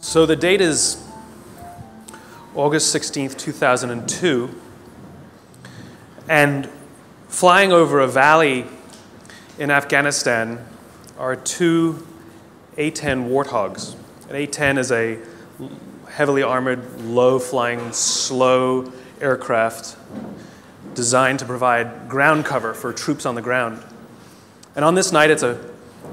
So the date is August 16th, 2002, and flying over a valley in Afghanistan are two A-10 Warthogs. An A-10 is a heavily armored, low-flying, slow aircraft designed to provide ground cover for troops on the ground. And on this night, it's a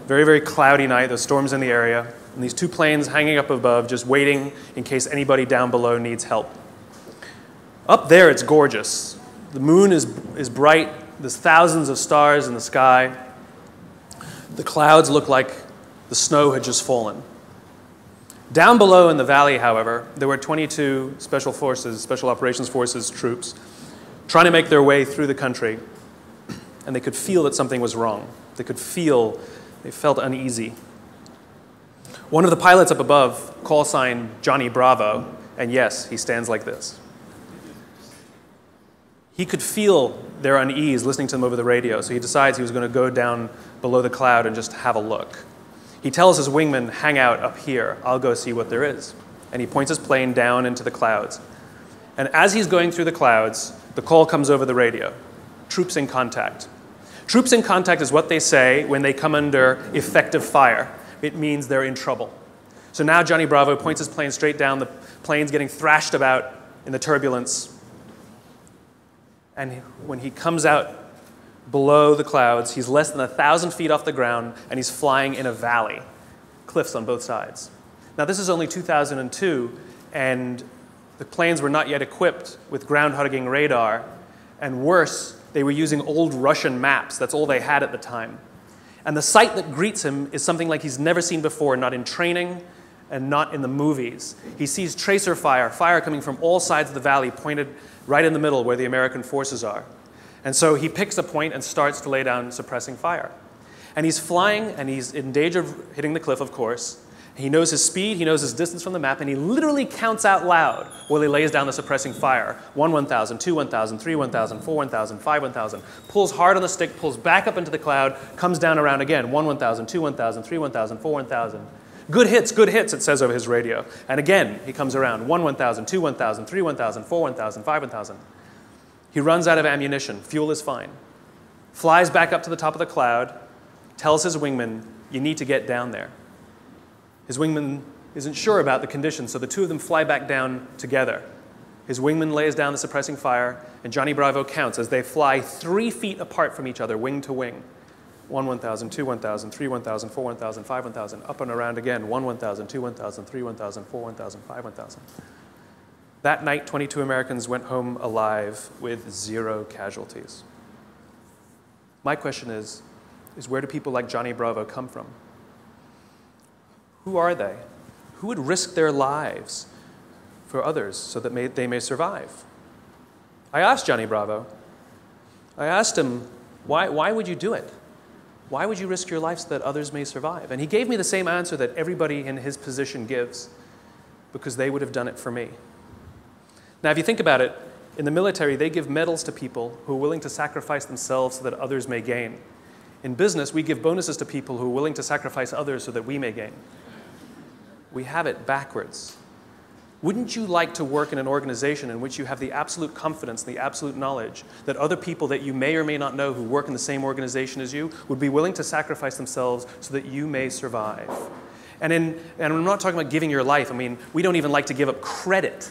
very, very cloudy night. There's storms in the area. And these two planes hanging up above, just waiting in case anybody down below needs help. Up there, it's gorgeous. The moon is bright. There's thousands of stars in the sky. The clouds look like the snow had just fallen. Down below in the valley, however, there were 22 Special Operations Forces troops trying to make their way through the country, and they could feel that something was wrong. They felt uneasy. One of the pilots up above, call sign Johnny Bravo, and yes, he stands like this. He could feel their unease listening to them over the radio, so he decides he was going to go down below the cloud and just have a look. He tells his wingman, hang out up here, I'll go see what there is. And he points his plane down into the clouds. And as he's going through the clouds, the call comes over the radio, troops in contact. Troops in contact is what they say when they come under effective fire. It means they're in trouble. So now Johnny Bravo points his plane straight down. The plane's getting thrashed about in the turbulence. And when he comes out below the clouds, he's less than 1,000 feet off the ground, and he's flying in a valley, cliffs on both sides. Now, this is only 2002, and the planes were not yet equipped with ground-hugging radar, and worse, they were using old Russian maps. That's all they had at the time. And the sight that greets him is something like he's never seen before, not in training and not in the movies. He sees tracer fire coming from all sides of the valley, pointed right in the middle where the American forces are. And so he picks a point and starts to lay down suppressing fire. And he's flying, and he's in danger of hitting the cliff, of course. He knows his speed, he knows his distance from the map, and he literally counts out loud while he lays down the suppressing fire. 1, 1,000, 2, 1,000, 3, 1,000, 4, 1,000, 5, 1,000. Pulls hard on the stick, pulls back up into the cloud, comes down around again. 1, 1,000, 2, 1,000, 3, 1,000, 4, 1,000. Good hits, it says over his radio. And again, he comes around. 1, 1,000, 2, 1,000, 3, 1,000, 4, 1,000, 5, 1,000. He runs out of ammunition. Fuel is fine. Flies back up to the top of the cloud, tells his wingman, you need to get down there. His wingman isn't sure about the conditions, so the two of them fly back down together. His wingman lays down the suppressing fire, and Johnny Bravo counts as they fly 3 feet apart from each other, wing to wing. 1, 1,000, 2, 1,000, 3, 1,000, 4, 1,000, 5, 1,000, up and around again. 1, 1,000, 2, 1,000, 3, 1,000, 4, 1,000, 5, 1,000. That night, 22 Americans went home alive with 0 casualties. My question is where do people like Johnny Bravo come from? Who are they? Who would risk their lives for others so that they may survive? I asked Johnny Bravo. I asked him, why would you do it? Why would you risk your life so that others may survive? And he gave me the same answer that everybody in his position gives, because they would have done it for me. Now, if you think about it, in the military, they give medals to people who are willing to sacrifice themselves so that others may gain. In business, we give bonuses to people who are willing to sacrifice others so that we may gain. We have it backwards. Wouldn't you like to work in an organization in which you have the absolute confidence, the absolute knowledge that other people that you may or may not know who work in the same organization as you would be willing to sacrifice themselves so that you may survive? And I'm not talking about giving your life. I mean, we don't even like to give up credit,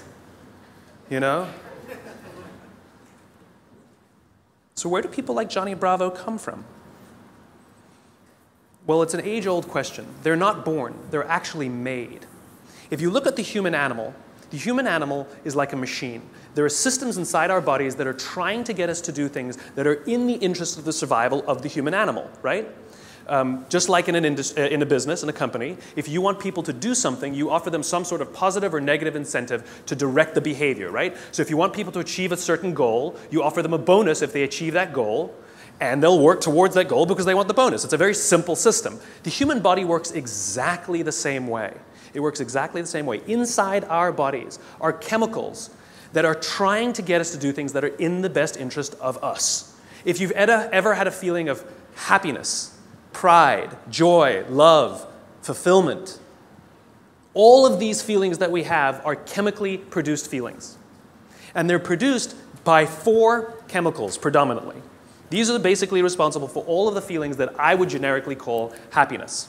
you know? So where do people like Johnny Bravo come from? Well, it's an age-old question. They're not born. They're actually made. If you look at the human animal is like a machine. There are systems inside our bodies that are trying to get us to do things that are in the interest of the survival of the human animal, right? Just like in a business, in a company, if you want people to do something, you offer them some sort of positive or negative incentive to direct the behavior, right? So if you want people to achieve a certain goal, you offer them a bonus if they achieve that goal, and they'll work towards that goal because they want the bonus. It's a very simple system. The human body works exactly the same way. It works exactly the same way. Inside our bodies are chemicals that are trying to get us to do things that are in the best interest of us. If you've ever had a feeling of happiness, pride, joy, love, fulfillment, All of these feelings that we have are chemically produced feelings. And they're produced by 4 chemicals predominantly. These are basically responsible for all of the feelings that I would generically call happiness.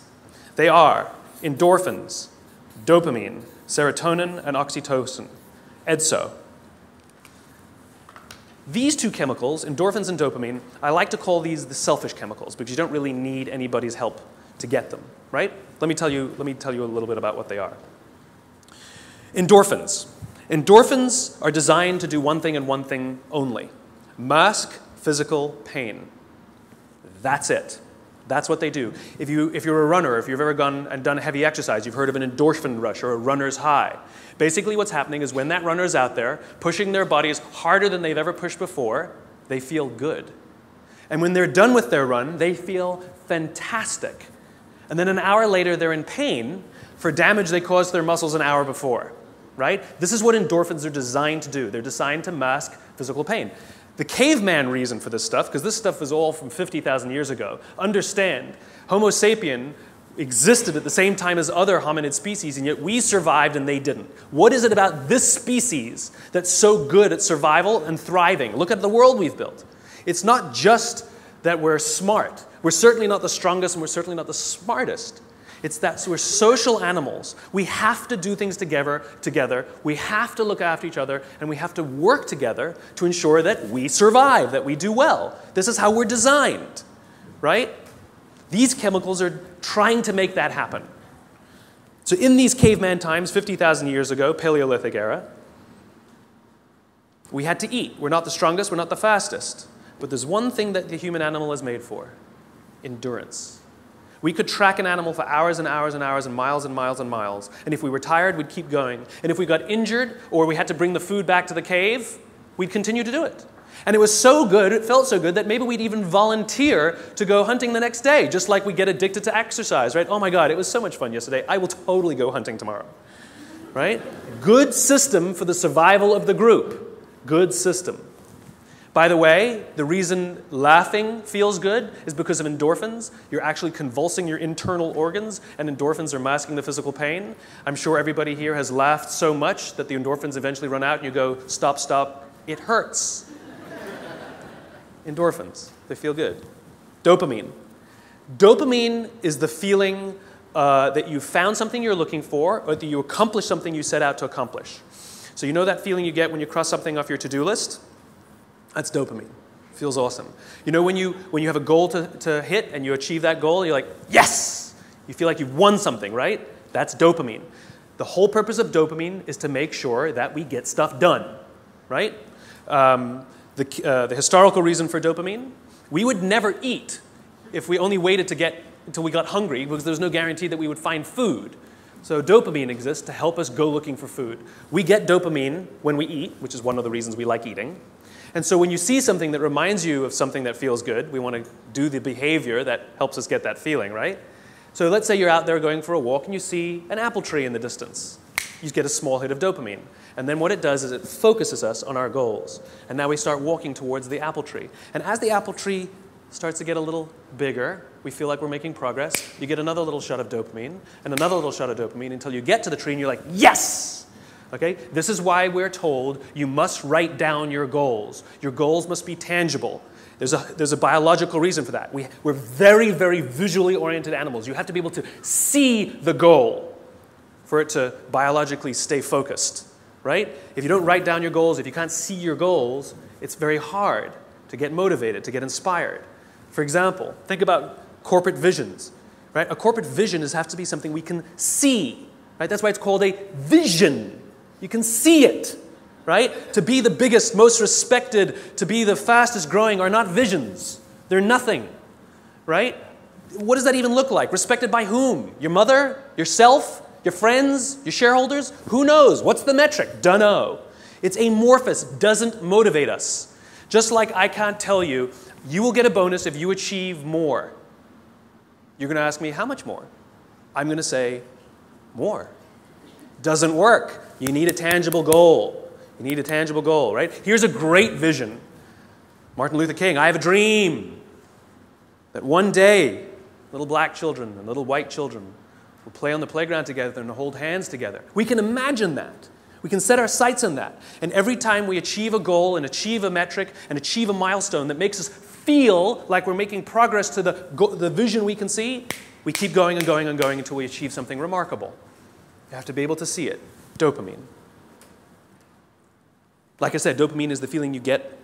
They are endorphins, dopamine, serotonin, and oxytocin, EDSO. These 2 chemicals, endorphins and dopamine, I like to call these the selfish chemicals because you don't really need anybody's help to get them, right? Let me tell you a little bit about what they are. Endorphins. Endorphins are designed to do one thing and one thing only: mask physical pain. That's it. That's what they do. If you're a runner, if you've ever gone and done heavy exercise, you've heard of an endorphin rush or a runner's high. Basically what's happening is when that runner's out there pushing their bodies harder than they've ever pushed before, they feel good. And when they're done with their run, they feel fantastic. And then an hour later, they're in pain for damage they caused to their muscles an hour before, right? This is what endorphins are designed to do. They're designed to mask physical pain. The caveman reason for this stuff, because this stuff is all from 50,000 years ago, understand, Homo sapien existed at the same time as other hominid species, and yet we survived and they didn't. What is it about this species that's so good at survival and thriving? Look at the world we've built. It's not just that we're smart. We're certainly not the strongest and we're certainly not the smartest. It's that we're social animals. We have to do things together. We have to look after each other, and we have to work together to ensure that we survive, that we do well. This is how we're designed, right? These chemicals are trying to make that happen. So in these caveman times, 50,000 years ago, Paleolithic era, we had to eat. We're not the strongest, we're not the fastest. But there's one thing that the human animal is made for: endurance. We could track an animal for hours and hours and hours and miles and miles and miles. And if we were tired, we'd keep going. And if we got injured or we had to bring the food back to the cave, we'd continue to do it. And it was so good, it felt so good, that maybe we'd even volunteer to go hunting the next day, just like we get addicted to exercise, right? Oh my God, it was so much fun yesterday. I will totally go hunting tomorrow, right? Good system for the survival of the group. Good system. By the way, the reason laughing feels good is because of endorphins. You're actually convulsing your internal organs, and endorphins are masking the physical pain. I'm sure everybody here has laughed so much that the endorphins eventually run out and you go, stop, stop, it hurts. Endorphins, they feel good. Dopamine. Dopamine is the feeling that you found something you're looking for, or that you accomplished something you set out to accomplish. So you know that feeling you get when you cross something off your to-do list? That's dopamine. Feels awesome. You know when you have a goal to hit and you achieve that goal, you're like, yes! You feel like you've won something, right? That's dopamine. The whole purpose of dopamine is to make sure that we get stuff done, right? The historical reason for dopamine, we would never eat if we only waited until we got hungry, because there's no guarantee that we would find food. So dopamine exists to help us go looking for food. We get dopamine when we eat, which is one of the reasons we like eating. And so when you see something that reminds you of something that feels good, we want to do the behavior that helps us get that feeling, right? So let's say you're out there going for a walk and you see an apple tree in the distance. You get a small hit of dopamine. And then what it does is it focuses us on our goals. And now we start walking towards the apple tree. And as the apple tree starts to get a little bigger, we feel like we're making progress. You get another little shot of dopamine and another little shot of dopamine until you get to the tree and you're like, yes! Okay? This is why we're told you must write down your goals. Your goals must be tangible. There's a biological reason for that. We're very, very visually oriented animals. You have to be able to see the goal for it to biologically stay focused, right? If you don't write down your goals, if you can't see your goals, it's very hard to get motivated, to get inspired. For example, think about corporate visions, right? A corporate vision has to be something we can see, right? That's why it's called a vision. You can see it, right? To be the biggest, most respected, to be the fastest growing are not visions. They're nothing, right? What does that even look like? Respected by whom? Your mother? Yourself? Your friends? Your shareholders? Who knows? What's the metric? Dunno. It's amorphous, doesn't motivate us. Just like I can't tell you, you will get a bonus if you achieve more. You're going to ask me, how much more? I'm going to say, more. Doesn't work. You need a tangible goal. You need a tangible goal, right? Here's a great vision. Martin Luther King, I have a dream that one day little black children and little white children We'll play on the playground together and hold hands together. We can imagine that. We can set our sights on that. And every time we achieve a goal and achieve a metric and achieve a milestone that makes us feel like we're making progress to the vision we can see, we keep going and going and going until we achieve something remarkable. You have to be able to see it. Dopamine. Like I said, dopamine is the feeling you get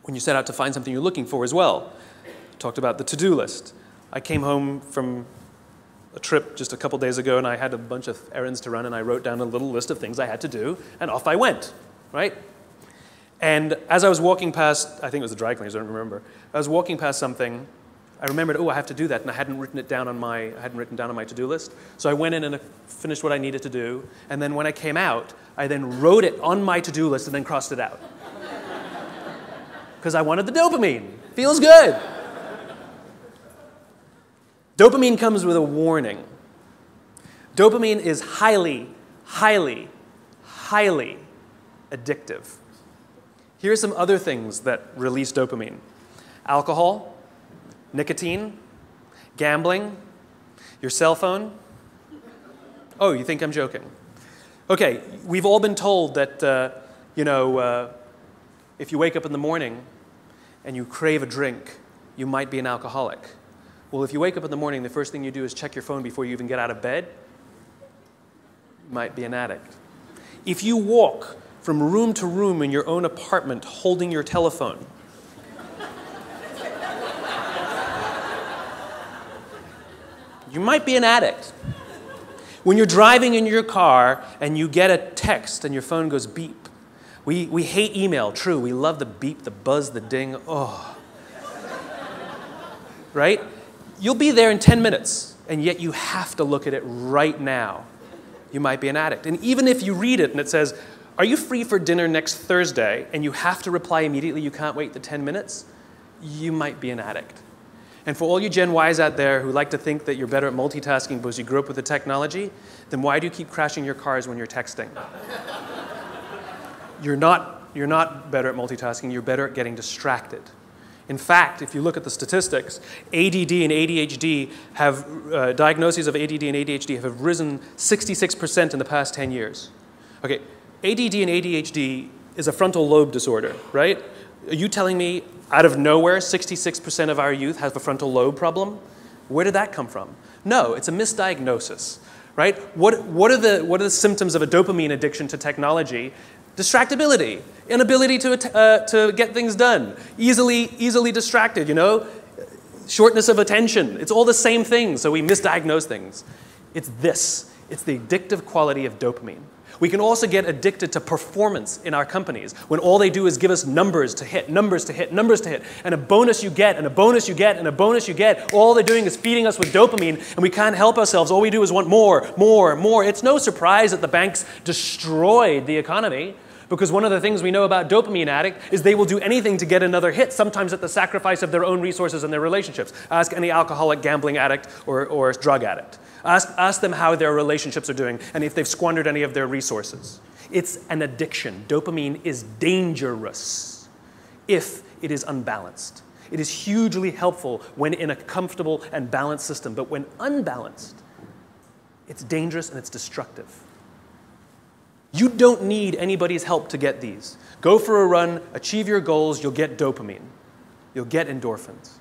when you set out to find something you're looking for as well. I talked about the to-do list. I came home from a trip just a couple days ago, and I had a bunch of errands to run, and I wrote down a little list of things I had to do, and off I went, right? And as I was walking past, I think it was the dry cleaners, I don't remember. I was walking past something, I remembered, oh, I have to do that, and I hadn't written down on my to-do list. So I went in and I finished what I needed to do, and then when I came out, I then wrote it on my to-do list and then crossed it out. Because I wanted the dopamine. Feels good. Dopamine comes with a warning. Dopamine is highly, highly, highly addictive. Here are some other things that release dopamine. Alcohol, nicotine, gambling, your cell phone. Oh, you think I'm joking? Okay, we've all been told that, if you wake up in the morning and you crave a drink, you might be an alcoholic. Well, if you wake up in the morning, the first thing you do is check your phone before you even get out of bed, you might be an addict. If you walk from room to room in your own apartment holding your telephone, you might be an addict. When you're driving in your car and you get a text and your phone goes beep. We hate email, true. We love the beep, the buzz, the ding. Oh. Right? You'll be there in 10 minutes, and yet you have to look at it right now. You might be an addict. And even if you read it and it says, are you free for dinner next Thursday, and you have to reply immediately, you can't wait the 10 minutes, you might be an addict. And for all you Gen Ys out there who like to think that you're better at multitasking because you grew up with the technology, then why do you keep crashing your cars when you're texting? You're not better at multitasking, you're better at getting distracted. In fact, if you look at the statistics, ADD and ADHD have, diagnoses of ADD and ADHD have risen 66% in the past 10 years. Okay, ADD and ADHD is a frontal lobe disorder, right? Are you telling me out of nowhere 66% of our youth have a frontal lobe problem? Where did that come from? No, it's a misdiagnosis, right? What are the symptoms of a dopamine addiction to technology? Distractibility, inability to get things done, easily distracted, shortness of attention. It's all the same thing, so we misdiagnose things. It's the addictive quality of dopamine. We can also get addicted to performance in our companies when all they do is give us numbers to hit, numbers to hit, numbers to hit, and a bonus you get, and a bonus you get, and a bonus you get. All they're doing is feeding us with dopamine, and we can't help ourselves. All we do is want more, more, more. It's no surprise that the banks destroyed the economy, because one of the things we know about dopamine addict is they will do anything to get another hit, sometimes at the sacrifice of their own resources and their relationships. Ask any alcoholic, gambling addict, or drug addict. Ask them how their relationships are doing and if they've squandered any of their resources. It's an addiction. Dopamine is dangerous if it is unbalanced. It is hugely helpful when in a comfortable and balanced system, but when unbalanced, it's dangerous and it's destructive. You don't need anybody's help to get these. Go for a run, achieve your goals, you'll get dopamine. You'll get endorphins.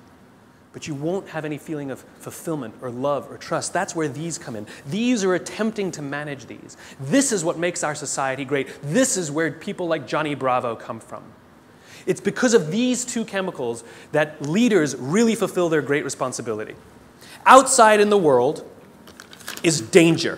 But you won't have any feeling of fulfillment or love or trust. That's where these come in. These are attempting to manage these. This is what makes our society great. This is where people like Johnny Bravo come from. It's because of these two chemicals that leaders really fulfill their great responsibility. Outside in the world is danger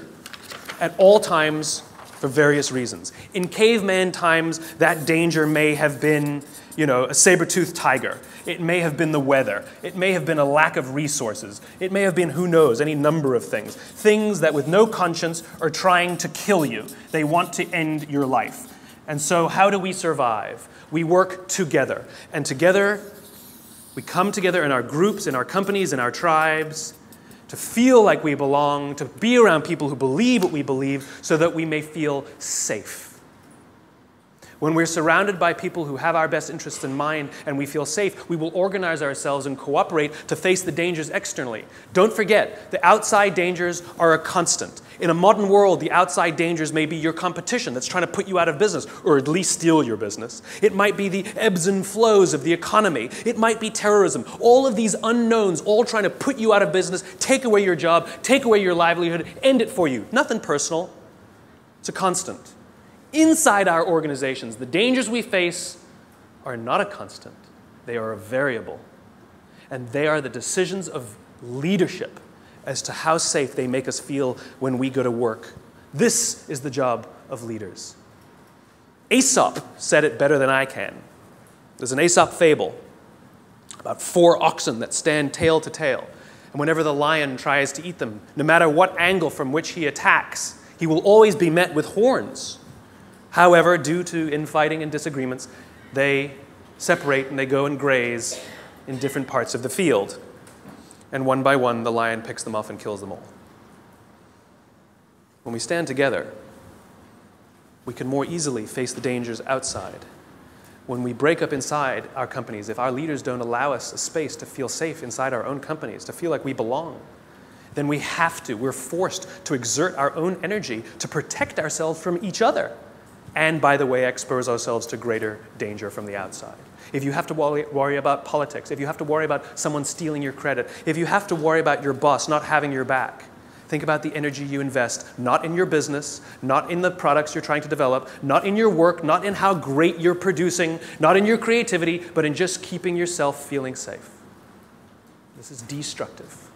at all times, for various reasons. In caveman times, that danger may have been, a saber-toothed tiger. It may have been the weather. It may have been a lack of resources. It may have been, who knows, any number of things. Things that with no conscience are trying to kill you. They want to end your life. And so how do we survive? We work together. And together, we come together in our groups, in our companies, in our tribes, to feel like we belong, to be around people who believe what we believe, so that we may feel safe. When we're surrounded by people who have our best interests in mind and we feel safe, we will organize ourselves and cooperate to face the dangers externally. Don't forget, the outside dangers are a constant. In a modern world, the outside dangers may be your competition that's trying to put you out of business, or at least steal your business. It might be the ebbs and flows of the economy. It might be terrorism. All of these unknowns, all trying to put you out of business, take away your job, take away your livelihood, end it for you. Nothing personal. It's a constant. Inside our organizations, the dangers we face are not a constant. They are a variable. And they are the decisions of leadership as to how safe they make us feel when we go to work. This is the job of leaders. Aesop said it better than I can. There's an Aesop fable about 4 oxen that stand tail to tail. And whenever the lion tries to eat them, no matter what angle from which he attacks, he will always be met with horns. However, due to infighting and disagreements, they separate and they go and graze in different parts of the field. And one by one, the lion picks them off and kills them all. When we stand together, we can more easily face the dangers outside. When we break up inside our companies, if our leaders don't allow us a space to feel safe inside our own companies, to feel like we belong, then we're forced to exert our own energy to protect ourselves from each other. And, by the way, expose ourselves to greater danger from the outside. If you have to worry about politics, if you have to worry about someone stealing your credit, if you have to worry about your boss not having your back, think about the energy you invest, not in your business, not in the products you're trying to develop, not in your work, not in how great you're producing, not in your creativity, but in just keeping yourself feeling safe. This is destructive.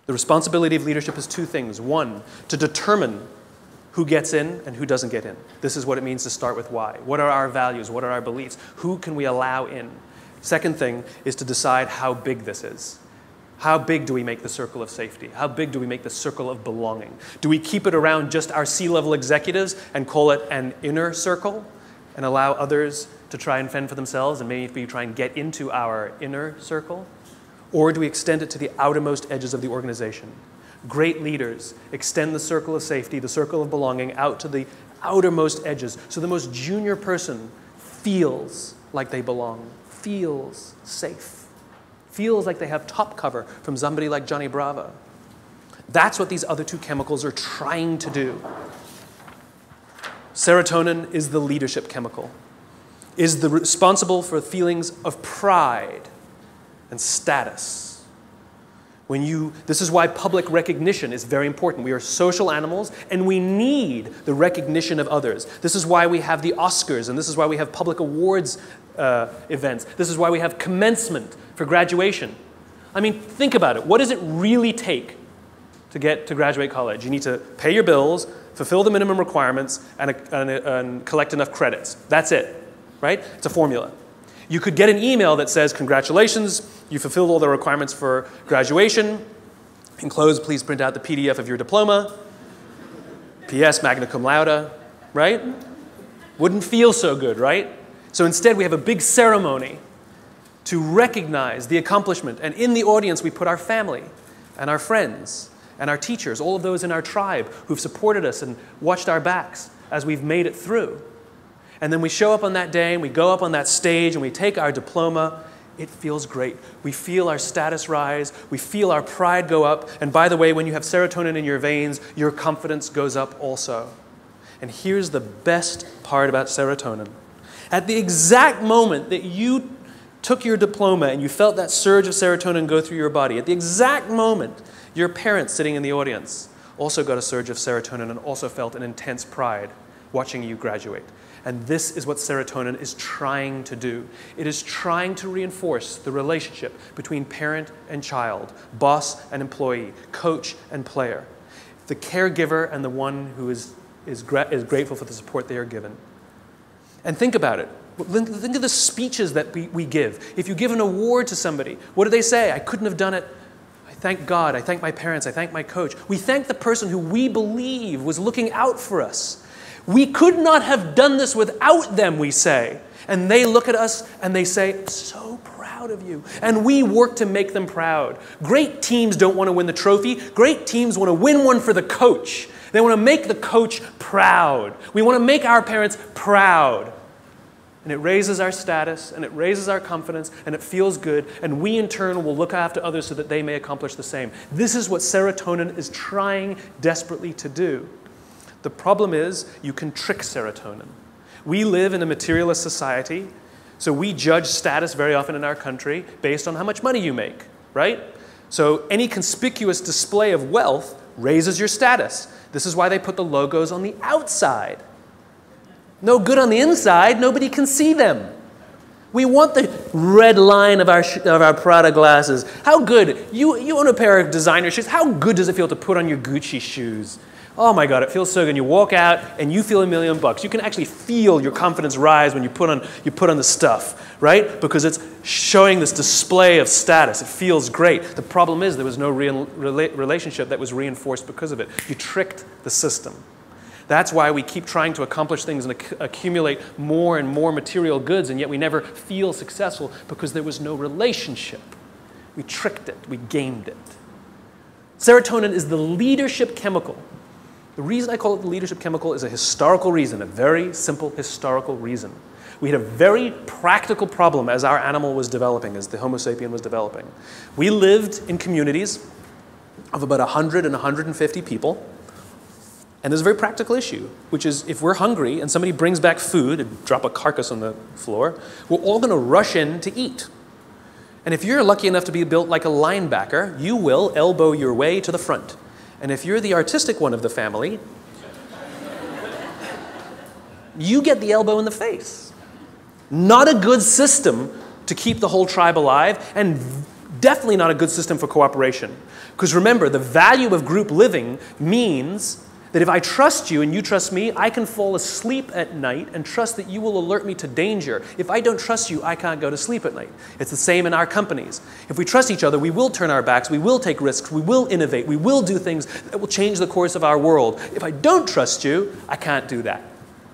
The responsibility of leadership is 2 things. 1, to determine who gets in and who doesn't get in. This is what it means to start with why. What are our values? What are our beliefs? Who can we allow in? Second thing is to decide how big this is. How big do we make the circle of safety? How big do we make the circle of belonging? Do we keep it around just our C-level executives and call it an inner circle and allow others to try and fend for themselves and maybe try and get into our inner circle? Or do we extend it to the outermost edges of the organization? Great leaders extend the circle of safety, the circle of belonging, out to the outermost edges. So the most junior person feels like they belong, feels safe, feels like they have top cover from somebody like Johnny Bravo. That's what these other 2 chemicals are trying to do. Serotonin is the leadership chemical, is responsible for feelings of pride and status. This is why public recognition is very important. We are social animals, and we need the recognition of others. This is why we have the Oscars, and this is why we have public awards events. This is why we have commencement for graduation. I mean, think about it. What does it really take to get to graduate college? You need to pay your bills, fulfill the minimum requirements, and collect enough credits. That's it, right? It's a formula. You could get an email that says, congratulations, you fulfilled all the requirements for graduation. Enclosed, please print out the PDF of your diploma. P.S. magna cum laude, right? Wouldn't feel so good, right? So instead, we have a big ceremony to recognize the accomplishment. And in the audience, we put our family and our friends and our teachers, all of those in our tribe who've supported us and watched our backs as we've made it through. And then we show up on that day, and we go up on that stage, and we take our diploma. It feels great. We feel our status rise. We feel our pride go up. And by the way, when you have serotonin in your veins, your confidence goes up also. And here's the best part about serotonin. At the exact moment that you took your diploma and you felt that surge of serotonin go through your body, at the exact moment, your parents sitting in the audience also got a surge of serotonin and also felt an intense pride watching you graduate. And this is what serotonin is trying to do. It is trying to reinforce the relationship between parent and child, boss and employee, coach and player, the caregiver and the one who is grateful for the support they are given. And think about it. Think of the speeches that we give. If you give an award to somebody, what do they say? I couldn't have done it. I thank God. I thank my parents. I thank my coach. We thank the person who we believe was looking out for us. We could not have done this without them, we say. And they look at us and they say, so proud proud of you. And we work to make them proud. Great teams don't want to win the trophy. Great teams want to win one for the coach. They want to make the coach proud. We want to make our parents proud. And it raises our status, and it raises our confidence, and it feels good, and we in turn will look after others so that they may accomplish the same. This is what serotonin is trying desperately to do. The problem is you can trick serotonin. We live in a materialist society, so we judge status very often in our country based on how much money you make, right? So any conspicuous display of wealth raises your status. This is why they put the logos on the outside. No good on the inside, nobody can see them. We want the red line of our Prada glasses. How good, you own a pair of designer shoes, how good does it feel to put on your Gucci shoes? Oh my God, it feels so good. You walk out and you feel $1 million. You can actually feel your confidence rise when you put on the stuff, right? Because it's showing this display of status. It feels great. The problem is there was no real relationship that was reinforced because of it. You tricked the system. That's why we keep trying to accomplish things and accumulate more and more material goods, and yet we never feel successful because there was no relationship. We tricked it. We gamed it. Serotonin is the leadership chemical. The reason I call it the leadership chemical is a historical reason, a very simple historical reason. We had a very practical problem as our animal was developing, as the Homo sapien was developing. We lived in communities of about 100 and 150 people. And there's a very practical issue, which is if we're hungry and somebody brings back food and drop a carcass on the floor, we're all going to rush in to eat. And if you're lucky enough to be built like a linebacker, you will elbow your way to the front. And if you're the artistic one of the family, you get the elbow in the face. Not a good system to keep the whole tribe alive, and definitely not a good system for cooperation. Because remember, the value of group living means that if I trust you and you trust me, I can fall asleep at night and trust that you will alert me to danger. If I don't trust you, I can't go to sleep at night. It's the same in our companies. If we trust each other, we will turn our backs, we will take risks, we will innovate, we will do things that will change the course of our world. If I don't trust you, I can't do that.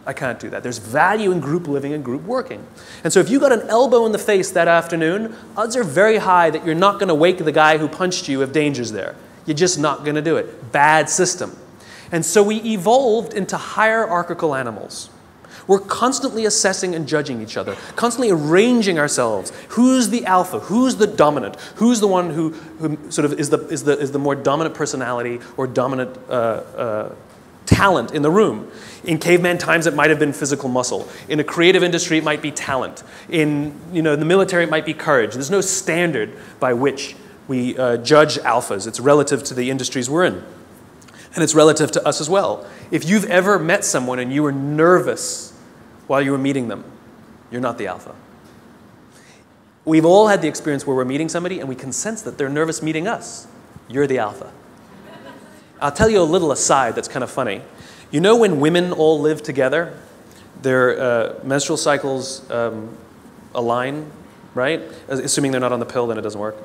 I can't do that. There's value in group living and group working. And so if you got an elbow in the face that afternoon, odds are very high that you're not going to wake the guy who punched you if danger's there. You're just not going to do it. Bad system. And so we evolved into hierarchical animals. We're constantly assessing and judging each other, constantly arranging ourselves. Who's the alpha? Who's the dominant? Who's the one who sort of is the more dominant personality or dominant talent in the room? In caveman times, it might have been physical muscle. In a creative industry, it might be talent. In the military, it might be courage. There's no standard by which we judge alphas. It's relative to the industries we're in. And it's relative to us as well. If you've ever met someone and you were nervous while you were meeting them, you're not the alpha. We've all had the experience where we're meeting somebody and we can sense that they're nervous meeting us. You're the alpha. I'll tell you a little aside that's kind of funny. You know when women all live together, their menstrual cycles align, right? Assuming they're not on the pill, then it doesn't work,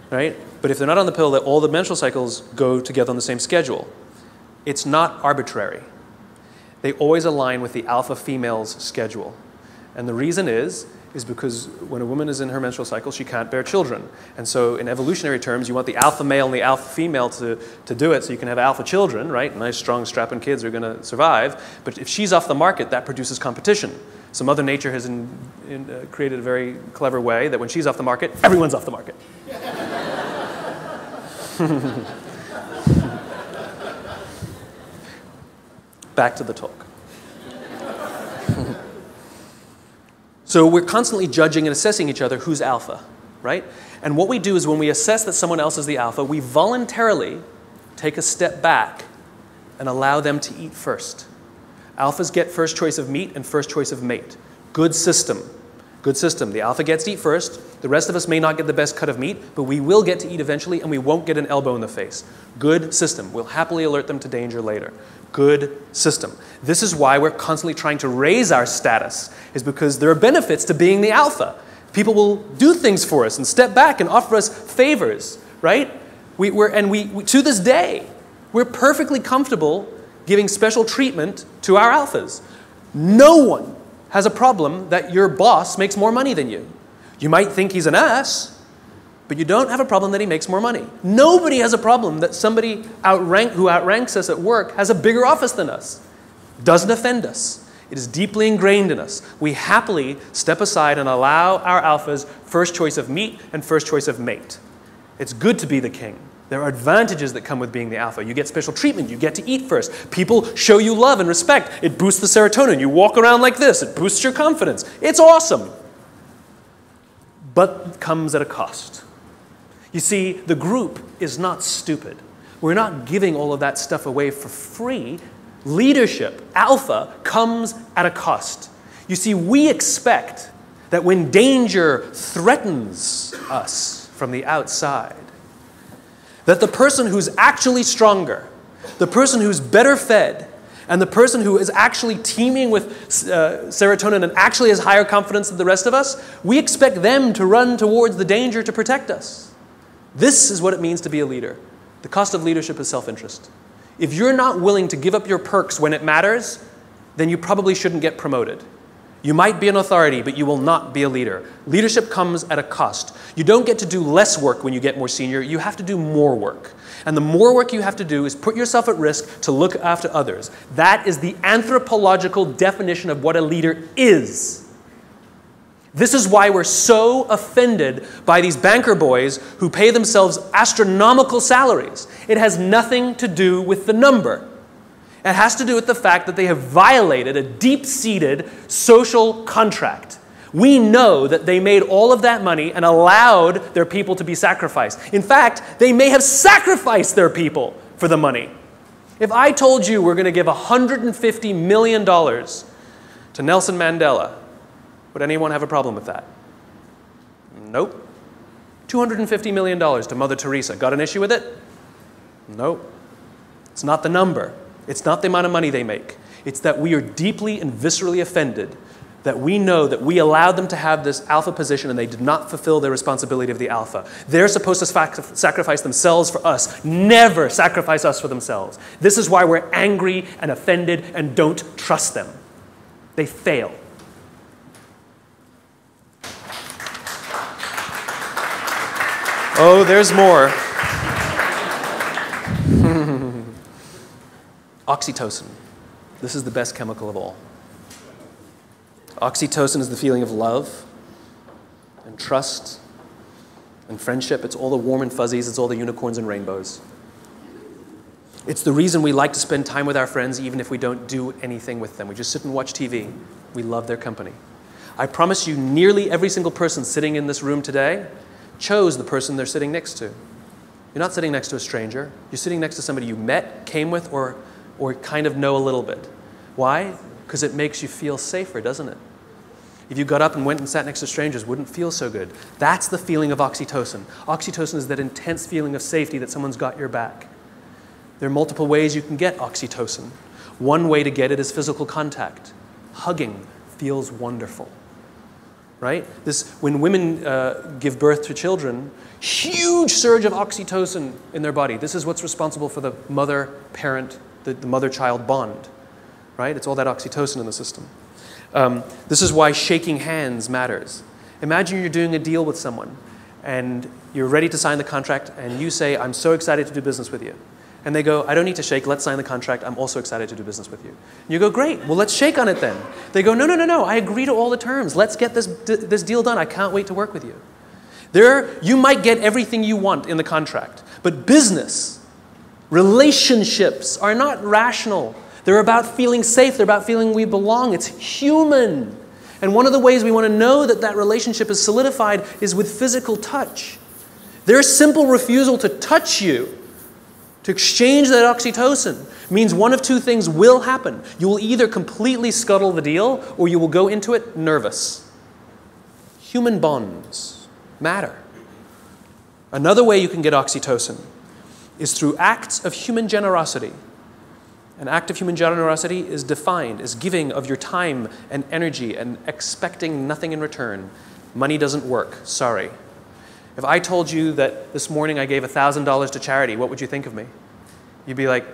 right? But if they're not on the pill, all the menstrual cycles go together on the same schedule. It's not arbitrary. They always align with the alpha female's schedule. And the reason is because when a woman is in her menstrual cycle, she can't bear children. And so in evolutionary terms, you want the alpha male and the alpha female to do it so you can have alpha children, right? Nice, strong, strapping kids are going to survive. But if she's off the market, that produces competition. So Mother Nature has created a very clever way that when she's off the market, everyone's off the market. Back to the talk. So we're constantly judging and assessing each other who's alpha, right? And what we do is when we assess that someone else is the alpha, we voluntarily take a step back and allow them to eat first. Alphas get first choice of meat and first choice of mate. Good system. Good system. The alpha gets to eat first. The rest of us may not get the best cut of meat, but we will get to eat eventually and we won't get an elbow in the face. Good system. We'll happily alert them to danger later. Good system. This is why we're constantly trying to raise our status, is because there are benefits to being the alpha. People will do things for us and step back and offer us favors, right? To this day, we're perfectly comfortable giving special treatment to our alphas. No one has a problem that your boss makes more money than you. You might think he's an ass, but you don't have a problem that he makes more money. Nobody has a problem that somebody who outranks us at work has a bigger office than us. Doesn't offend us. It is deeply ingrained in us. We happily step aside and allow our alphas first choice of meat and first choice of mate. It's good to be the king. There are advantages that come with being the alpha. You get special treatment. You get to eat first. People show you love and respect. It boosts the serotonin. You walk around like this. It boosts your confidence. It's awesome. But it comes at a cost. You see, the group is not stupid. We're not giving all of that stuff away for free. Leadership, alpha, comes at a cost. You see, we expect that when danger threatens us from the outside, that the person who's actually stronger, the person who's better fed, and the person who is actually teeming with serotonin and actually has higher confidence than the rest of us, we expect them to run towards the danger to protect us. This is what it means to be a leader. The cost of leadership is self-interest. If you're not willing to give up your perks when it matters, then you probably shouldn't get promoted. You might be an authority, but you will not be a leader. Leadership comes at a cost. You don't get to do less work when you get more senior. You have to do more work. And the more work you have to do is put yourself at risk to look after others. That is the anthropological definition of what a leader is. This is why we're so offended by these banker boys who pay themselves astronomical salaries. It has nothing to do with the number. It has to do with the fact that they have violated a deep-seated social contract. We know that they made all of that money and allowed their people to be sacrificed. In fact, they may have sacrificed their people for the money. If I told you we're going to give $150 million to Nelson Mandela, would anyone have a problem with that? Nope. $250 million to Mother Teresa. Got an issue with it? Nope. It's not the number. It's not the amount of money they make. It's that we are deeply and viscerally offended that we know that we allowed them to have this alpha position and they did not fulfill their responsibility of the alpha. They're supposed to sacrifice themselves for us. Never sacrifice us for themselves. This is why we're angry and offended and don't trust them. They fail. Oh, there's more. Oxytocin. This is the best chemical of all. Oxytocin is the feeling of love and trust and friendship. It's all the warm and fuzzies. It's all the unicorns and rainbows. It's the reason we like to spend time with our friends even if we don't do anything with them. We just sit and watch TV. We love their company. I promise you, nearly every single person sitting in this room today chose the person they're sitting next to. You're not sitting next to a stranger. You're sitting next to somebody you met, came with, or kind of know a little bit. Why? Because it makes you feel safer, doesn't it? If you got up and went and sat next to strangers, it wouldn't feel so good. That's the feeling of oxytocin. Oxytocin is that intense feeling of safety that someone's got your back. There are multiple ways you can get oxytocin. One way to get it is physical contact. Hugging feels wonderful. Right? When women give birth to children, huge surge of oxytocin in their body. This is what's responsible for the mother-parent, the mother-child bond. Right? It's all that oxytocin in the system. This is why shaking hands matters. Imagine you're doing a deal with someone, and you're ready to sign the contract, and you say, "I'm so excited to do business with you." And they go, "I don't need to shake, let's sign the contract, I'm also excited to do business with you." And you go, "Great, well let's shake on it then." They go, No, I agree to all the terms. Let's get this deal done. I can't wait to work with you." You might get everything you want in the contract, but business, relationships are not rational. They're about feeling safe, they're about feeling we belong. It's human. And one of the ways we want to know that that relationship is solidified is with physical touch. Their simple refusal to touch you, to exchange that oxytocin, means one of two things will happen. You will either completely scuttle the deal, or you will go into it nervous. Human bonds matter. Another way you can get oxytocin is through acts of human generosity. An act of human generosity is defined as giving of your time and energy and expecting nothing in return. Money doesn't work, sorry. If I told you that this morning I gave $1,000 to charity, what would you think of me? You'd be like,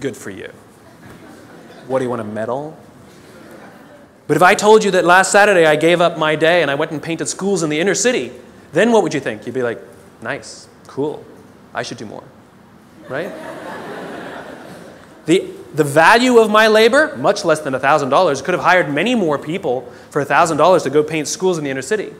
good for you. What, do you want a medal? But if I told you that last Saturday I gave up my day and I went and painted schools in the inner city, then what would you think? You'd be like, nice, cool, I should do more, right? The value of my labor, much less than $1,000, could have hired many more people for $1,000 to go paint schools in the inner city.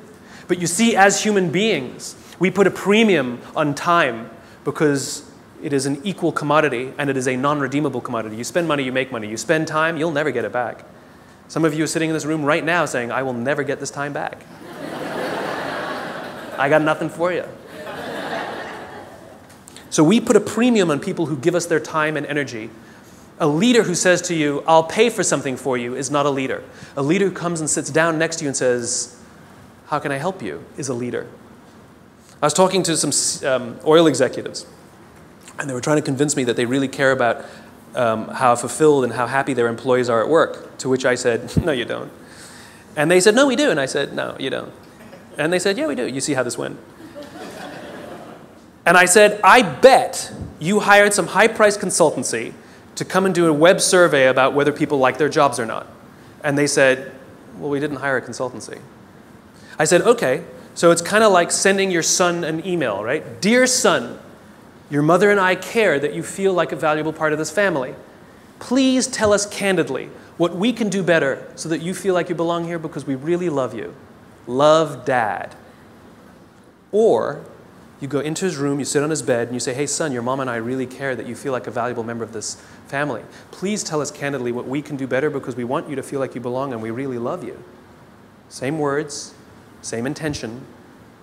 But you see, as human beings, we put a premium on time because it is an equal commodity and it is a non-redeemable commodity. You spend money, you make money. You spend time, you'll never get it back. Some of you are sitting in this room right now saying, I will never get this time back. I got nothing for you. So we put a premium on people who give us their time and energy. A leader who says to you, I'll pay for something for you, is not a leader. A leader who comes and sits down next to you and says, how can I help you, is a leader. I was talking to some oil executives, and they were trying to convince me that they really care about how fulfilled and how happy their employees are at work, to which I said, no, you don't. And they said, no, we do. And I said, no, you don't. And they said, yeah, we do. You see how this went. And I said, I bet you hired some high-priced consultancy to come and do a web survey about whether people like their jobs or not. And they said, well, we didn't hire a consultancy. I said, okay, so it's kind of like sending your son an email, right? Dear son, your mother and I care that you feel like a valuable part of this family. Please tell us candidly what we can do better so that you feel like you belong here because we really love you. Love, Dad. Or you go into his room, you sit on his bed, and you say, hey, son, your mom and I really care that you feel like a valuable member of this family. Please tell us candidly what we can do better because we want you to feel like you belong and we really love you. Same words, same intention,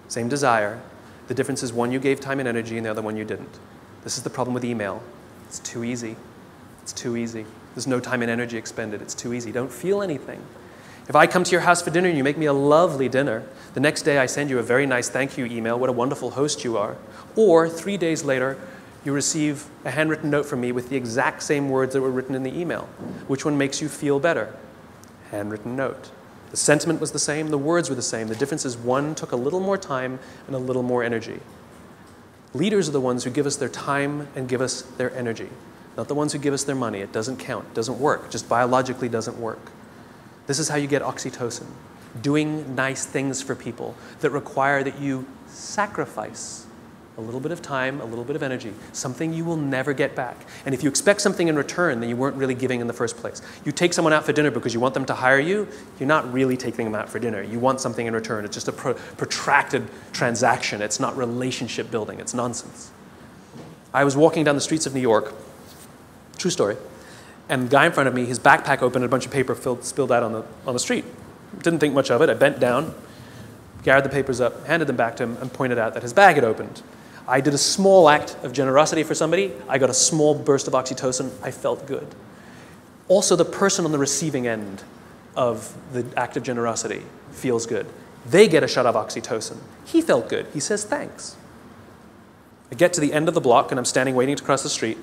same desire. The difference is one you gave time and energy and the other one you didn't. This is the problem with email. It's too easy. It's too easy. There's no time and energy expended. It's too easy. Don't feel anything. If I come to your house for dinner and you make me a lovely dinner, the next day I send you a very nice thank you email, what a wonderful host you are. Or 3 days later, you receive a handwritten note from me with the exact same words that were written in the email. Which one makes you feel better? Handwritten note. The sentiment was the same, the words were the same. The difference is one took a little more time and a little more energy. Leaders are the ones who give us their time and give us their energy, not the ones who give us their money. It doesn't count, it doesn't work, it just biologically doesn't work. This is how you get oxytocin, doing nice things for people that require that you sacrifice a little bit of time, a little bit of energy, something you will never get back. And if you expect something in return, then you weren't really giving in the first place. You take someone out for dinner because you want them to hire you, you're not really taking them out for dinner. You want something in return. It's just a protracted transaction. It's not relationship building. It's nonsense. I was walking down the streets of New York, true story, and the guy in front of me, his backpack opened and a bunch of paper spilled out on the street. Didn't think much of it. I bent down, gathered the papers up, handed them back to him, and pointed out that his bag had opened. I did a small act of generosity for somebody. I got a small burst of oxytocin. I felt good. Also, the person on the receiving end of the act of generosity feels good. They get a shot of oxytocin. He felt good. He says thanks. I get to the end of the block, and I'm standing waiting to cross the street.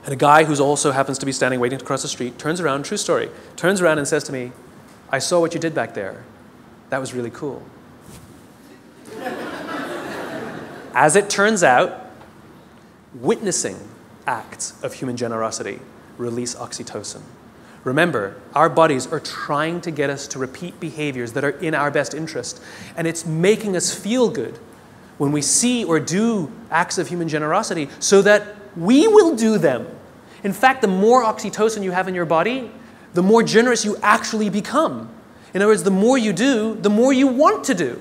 And a guy who also happens to be standing waiting to cross the street turns around, true story, turns around and says to me, I saw what you did back there. That was really cool. As it turns out, witnessing acts of human generosity release oxytocin. Remember, our bodies are trying to get us to repeat behaviors that are in our best interest, and it's making us feel good when we see or do acts of human generosity so that we will do them. In fact, the more oxytocin you have in your body, the more generous you actually become. In other words, the more you do, the more you want to do.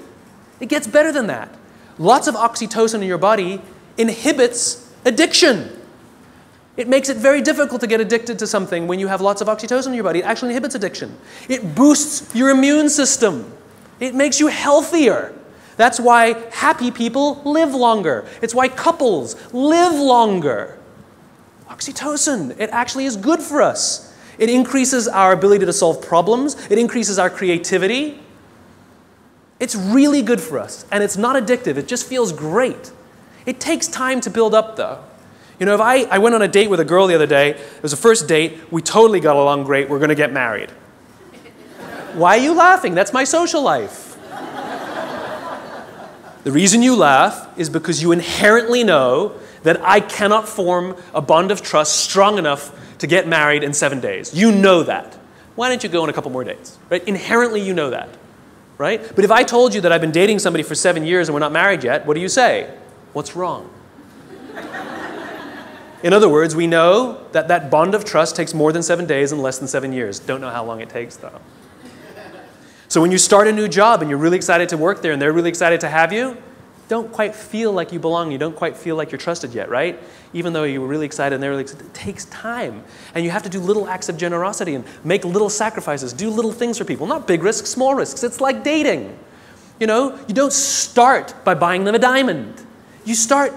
It gets better than that. Lots of oxytocin in your body inhibits addiction. It makes it very difficult to get addicted to something when you have lots of oxytocin in your body. It actually inhibits addiction. It boosts your immune system. It makes you healthier. That's why happy people live longer. It's why couples live longer. Oxytocin, it actually is good for us. It increases our ability to solve problems. It increases our creativity. It's really good for us, and it's not addictive. It just feels great. It takes time to build up, though. You know, if I went on a date with a girl the other day, it was a first date, we totally got along great, we're going to get married. Why are you laughing? That's my social life. The reason you laugh is because you inherently know that I cannot form a bond of trust strong enough to get married in 7 days. You know that. Why don't you go on a couple more dates? Right? Inherently, you know that. Right? But if I told you that I've been dating somebody for 7 years and we're not married yet, what do you say? What's wrong? In other words, we know that that bond of trust takes more than 7 days and less than 7 years. Don't know how long it takes, though. So when you start a new job and you're really excited to work there and they're really excited to have you, don't quite feel like you belong. You don't quite feel like you're trusted yet, right? Even though you were really excited and they're really excited, it takes time. And you have to do little acts of generosity and make little sacrifices, do little things for people. Not big risks, small risks. It's like dating. You know, you don't start by buying them a diamond. You start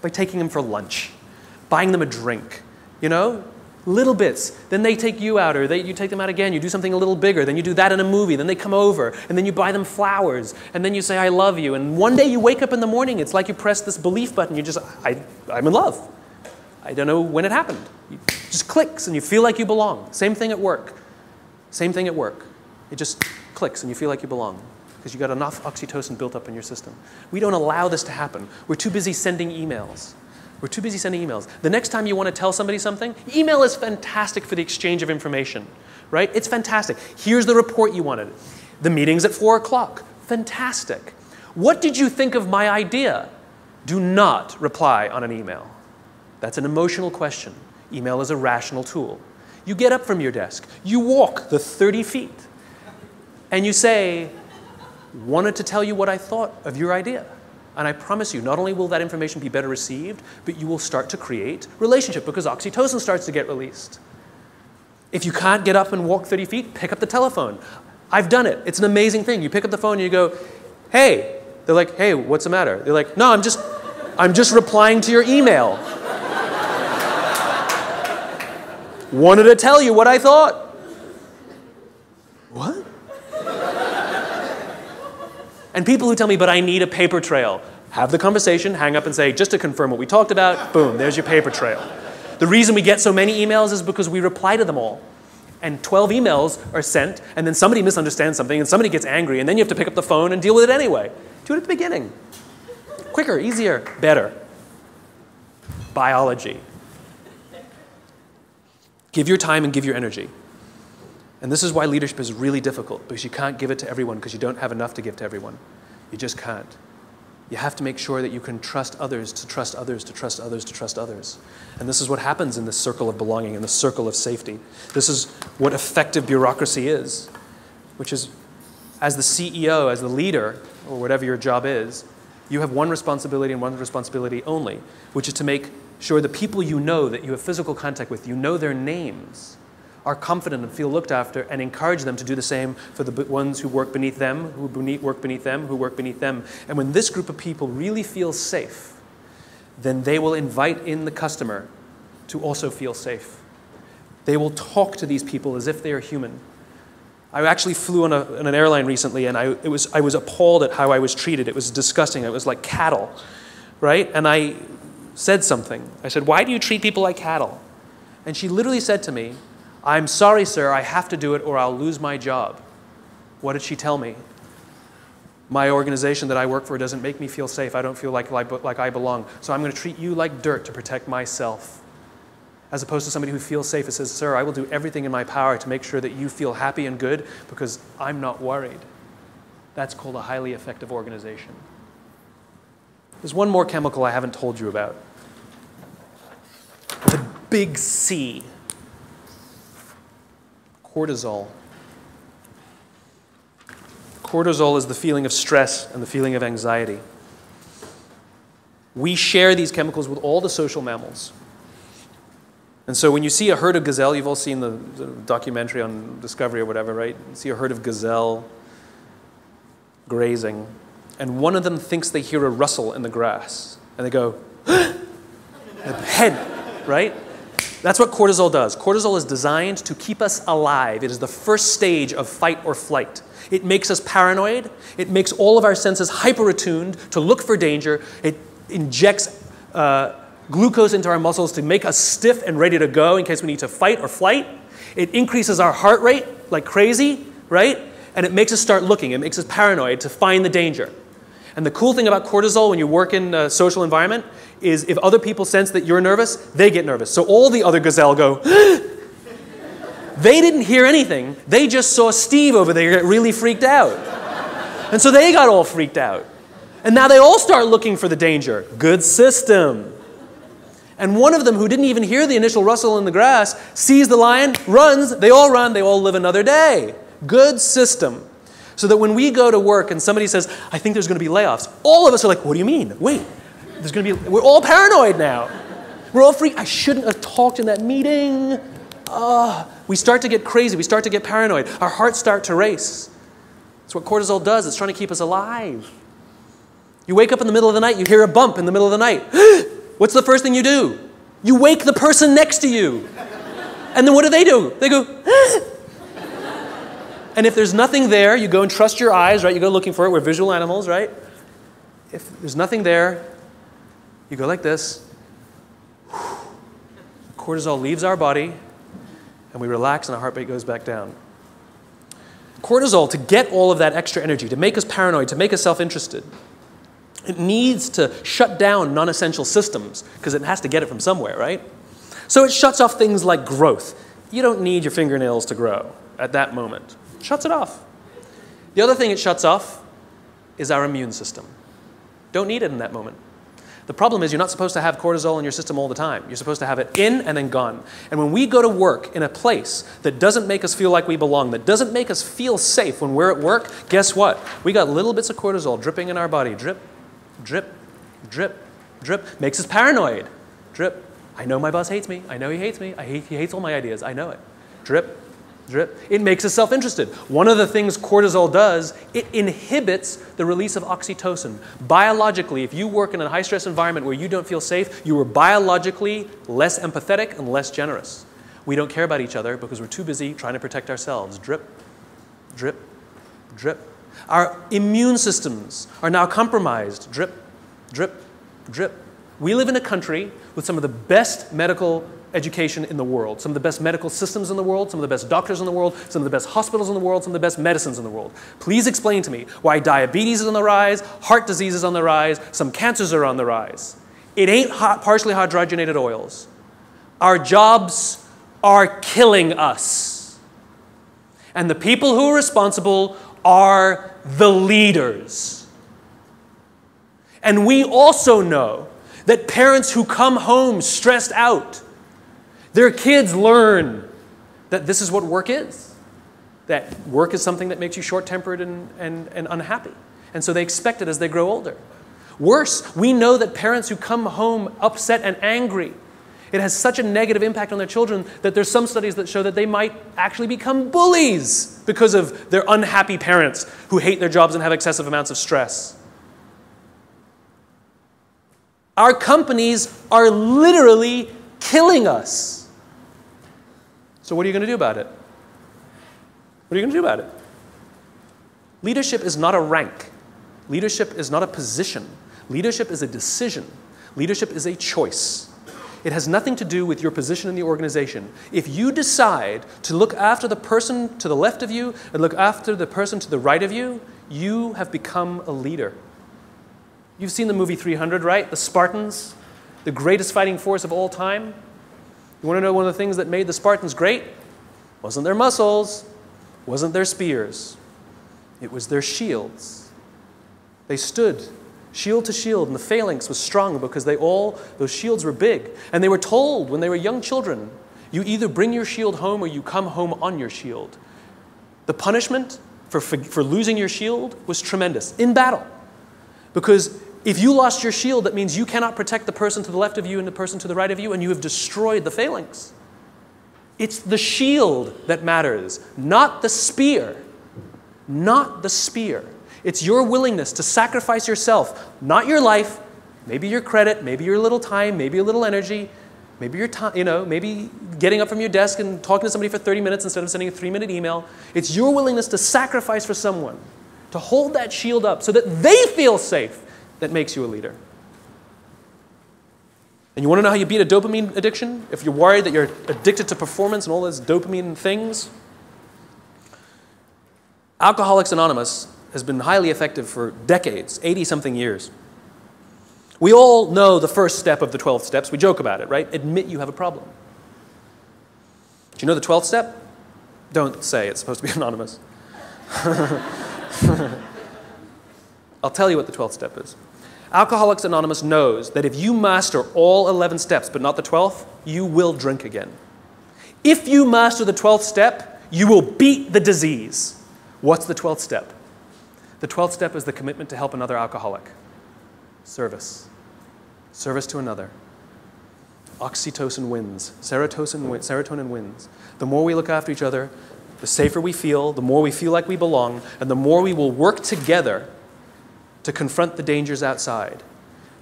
by taking them for lunch, buying them a drink, you know? Little bits. Then they take you out, or you take them out again. You do something a little bigger. Then you do that in a movie. Then they come over, and then you buy them flowers, and then you say, I love you. And one day you wake up in the morning. It's like you press this belief button. You just, I'm in love. I don't know when it happened. It just clicks, and you feel like you belong. Same thing at work. Same thing at work. It just clicks, and you feel like you belong because you got enough oxytocin built up in your system. We don't allow this to happen. We're too busy sending emails. We're too busy sending emails. The next time you want to tell somebody something, email is fantastic for the exchange of information, right? It's fantastic. Here's the report you wanted. The meeting's at 4 o'clock. Fantastic. What did you think of my idea? Do not reply on an email. That's an emotional question. Email is a rational tool. You get up from your desk. You walk the 30 feet. And you say, wanted to tell you what I thought of your idea. And I promise you, not only will that information be better received, but you will start to create relationship because oxytocin starts to get released. If you can't get up and walk 30 feet, pick up the telephone. I've done it. It's an amazing thing. You pick up the phone and you go, hey. They're like, hey, what's the matter? They're like, no, I'm just replying to your email. Wanted to tell you what I thought. What? And people who tell me, but I need a paper trail, have the conversation, hang up and say, just to confirm what we talked about, boom, there's your paper trail. The reason we get so many emails is because we reply to them all. And 12 emails are sent, and then somebody misunderstands something, and somebody gets angry, and then you have to pick up the phone and deal with it anyway. Do it at the beginning. Quicker, easier, better. Biology. Give your time and give your energy. And this is why leadership is really difficult, because you can't give it to everyone because you don't have enough to give to everyone. You just can't. You have to make sure that you can trust others to trust others to trust others to trust others. And this is what happens in this circle of belonging, in the circle of safety. This is what effective bureaucracy is, which is as the CEO, as the leader, or whatever your job is, you have one responsibility and one responsibility only, which is to make sure the people you know that you have physical contact with, you know their names, are confident and feel looked after, and encourage them to do the same for the ones who work beneath them, who work beneath them, who work beneath them. And when this group of people really feel safe, then they will invite in the customer to also feel safe. They will talk to these people as if they are human. I actually flew on an airline recently, and I was appalled at how I was treated. It was disgusting. It was like cattle, right? And I said something. I said, why do you treat people like cattle? And she literally said to me, I'm sorry, sir, I have to do it or I'll lose my job. What did she tell me? My organization that I work for doesn't make me feel safe. I don't feel like I belong. So I'm going to treat you like dirt to protect myself. As opposed to somebody who feels safe and says, sir, I will do everything in my power to make sure that you feel happy and good because I'm not worried. That's called a highly effective organization. There's one more chemical I haven't told you about. The big C. Cortisol. Cortisol is the feeling of stress and the feeling of anxiety. We share these chemicals with all the social mammals. And so when you see a herd of gazelle, you've all seen the documentary on Discovery or whatever, right? You see a herd of gazelle grazing, and one of them thinks they hear a rustle in the grass, and they go, head, right? That's what cortisol does. Cortisol is designed to keep us alive. It is the first stage of fight or flight. It makes us paranoid. It makes all of our senses hyper-attuned to look for danger. It injects glucose into our muscles to make us stiff and ready to go in case we need to fight or flight. It increases our heart rate like crazy, right? And it makes us start looking. It makes us paranoid to find the danger. And the cool thing about cortisol when you work in a social environment is if other people sense that you're nervous, they get nervous. So all the other gazelle go, They didn't hear anything. They just saw Steve over there get really freaked out. And so they got all freaked out. And now they all start looking for the danger. Good system. And one of them, who didn't even hear the initial rustle in the grass, sees the lion, runs, they all live another day. Good system. So that when we go to work and somebody says, I think there's going to be layoffs, all of us are like, what do you mean? Wait, we're all paranoid now. We're all freaked. I shouldn't have talked in that meeting. We start to get crazy. We start to get paranoid. Our hearts start to race. That's what cortisol does. It's trying to keep us alive. You wake up in the middle of the night, you hear a bump in the middle of the night. What's the first thing you do? You wake the person next to you. And then what do? They go, And if there's nothing there, you go and trust your eyes, right? You go looking for it. We're visual animals, right? If there's nothing there, you go like this. Cortisol leaves our body, and we relax, and our heart rate goes back down. Cortisol, to get all of that extra energy, to make us paranoid, to make us self-interested, it needs to shut down non-essential systems, because it has to get it from somewhere, right? So it shuts off things like growth. You don't need your fingernails to grow at that moment. It shuts it off. The other thing it shuts off is our immune system. Don't need it in that moment. The problem is you're not supposed to have cortisol in your system all the time. You're supposed to have it in and then gone. And when we go to work in a place that doesn't make us feel like we belong, that doesn't make us feel safe when we're at work, guess what? We got little bits of cortisol dripping in our body. Drip, drip, drip, drip. Makes us paranoid. Drip. I know my boss hates me. I know he hates me. He hates all my ideas. I know it. Drip, drip. It makes us self-interested. One of the things cortisol does, it inhibits the release of oxytocin. Biologically, if you work in a high-stress environment where you don't feel safe, you are biologically less empathetic and less generous. We don't care about each other because we're too busy trying to protect ourselves. Drip, drip, drip. Our immune systems are now compromised. Drip, drip, drip. We live in a country with some of the best medical education in the world, some of the best medical systems in the world, some of the best doctors in the world, some of the best hospitals in the world, some of the best medicines in the world. Please explain to me why diabetes is on the rise, heart disease is on the rise, some cancers are on the rise. It ain't partially hydrogenated oils. Our jobs are killing us. And the people who are responsible are the leaders. And we also know that parents who come home stressed out, their kids learn that this is what work is. That work is something that makes you short-tempered and unhappy. And so they expect it as they grow older. Worse, we know that parents who come home upset and angry, it has such a negative impact on their children that there's some studies that show that they might actually become bullies because of their unhappy parents who hate their jobs and have excessive amounts of stress. Our companies are literally killing us. So what are you going to do about it? What are you going to do about it? Leadership is not a rank. Leadership is not a position. Leadership is a decision. Leadership is a choice. It has nothing to do with your position in the organization. If you decide to look after the person to the left of you and look after the person to the right of you, you have become a leader. You've seen the movie 300, right? The Spartans, the greatest fighting force of all time. You want to know one of the things that made the Spartans great? Wasn't their muscles, wasn't their spears. It was their shields. They stood shield to shield, and the phalanx was strong because those shields were big. And they were told when they were young children, you either bring your shield home or you come home on your shield. The punishment for losing your shield was tremendous in battle. Because if you lost your shield, that means you cannot protect the person to the left of you and the person to the right of you, and you have destroyed the phalanx. It's the shield that matters, not the spear. Not the spear. It's your willingness to sacrifice yourself, not your life, maybe your credit, maybe your little time, maybe a little energy, maybe your time, maybe getting up from your desk and talking to somebody for 30 minutes instead of sending a 3-minute email. It's your willingness to sacrifice for someone, to hold that shield up so that they feel safe, that makes you a leader. And you want to know how you beat a dopamine addiction? If you're worried that you're addicted to performance and all those dopamine things, Alcoholics Anonymous has been highly effective for decades, 80-something years. We all know the first step of the 12 steps. We joke about it, right? Admit you have a problem. Do you know the 12th step? Don't say it's supposed to be anonymous. I'll tell you what the 12th step is. Alcoholics Anonymous knows that if you master all 11 steps, but not the 12th, you will drink again. If you master the 12th step, you will beat the disease. What's the 12th step? The 12th step is the commitment to help another alcoholic. Service. Service to another. Oxytocin wins. Serotonin wins. The more we look after each other, the safer we feel, the more we feel like we belong, and the more we will work together to confront the dangers outside.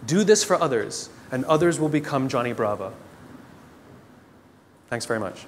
Do this for others, and others will become Johnny Bravo. Thanks very much.